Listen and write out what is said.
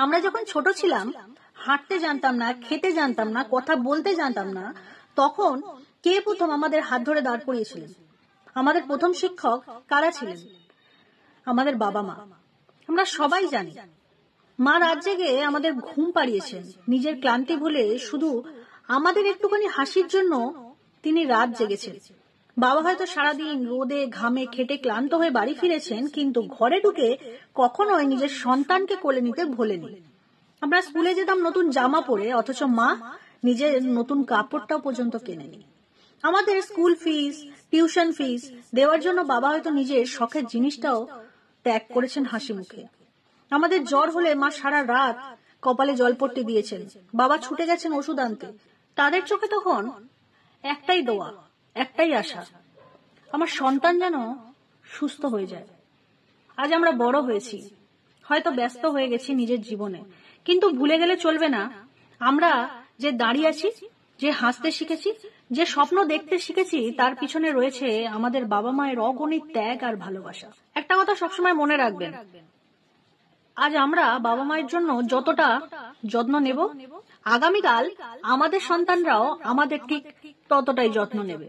আমরা যখন ছোট ছিলাম, হাঁটতে জানতাম না, খেতে জানতাম না, কথা বলতে জানতাম না, তখন কে প্রথম আমাদের হাত ধরে দাঁড় করিয়েছিলেন? আমাদের প্রথম শিক্ষক কারা ছিলেন? আমাদের বাবা মা। আমরা সবাই জানি মা রাত জেগে আমাদের ঘুম পাড়িয়েছেন, নিজের ক্লান্তি ভুলে শুধু আমাদের একটুখানি হাসির জন্য তিনি রাত জেগেছেন। বাবা হয়তো সারাদিন রোদে ঘামে খেটে ক্লান্ত হয়ে বাড়ি ফিরেছেন, কিন্তু ঘরে ঢুকে কখনোই নিজের সন্তানকে কোলে নিতে ভোলেনি। আমরা স্কুলে যেতাম নতুন জামা পরে, অথচ মা নিজের নতুন কাপড়টাও পর্যন্ত কেনেনি। আমাদের স্কুল ফিস, টিউশন ফিস দেওয়ার জন্য বাবা হয়তো নিজের শখের জিনিসটাও ত্যাগ করেছেন হাসি মুখে। আমাদের জ্বর হলে মা সারা রাত কপালে জলপট্টি দিয়েছেন, বাবা ছুটে গেছেন ওষুধ আনতে। তাদের চোখে তখন একটাই দোয়া, একটাই আশা, আমার সন্তান যেন সুস্থ হয়ে যায়। আজ আমরা বড় হয়েছি, হয়তো ব্যস্ত হয়ে গেছি নিজের জীবনে, কিন্তু ভুলে গেলে চলবে না আমরা যে দাঁড়িয়ে আছি, যে হাসতে শিখেছি, যে স্বপ্ন দেখতে শিখেছি, তার পিছনে রয়েছে আমাদের বাবা মায়ের অগণিত ত্যাগ আর ভালোবাসা। একটা কথা সবসময় মনে রাখবেন, আজ আমরা বাবা মায়ের জন্য যতটা যত্ন নেব, আগামীকাল আমাদের সন্তানরাও আমাদের ঠিক ততটাই যত্ন নেবে।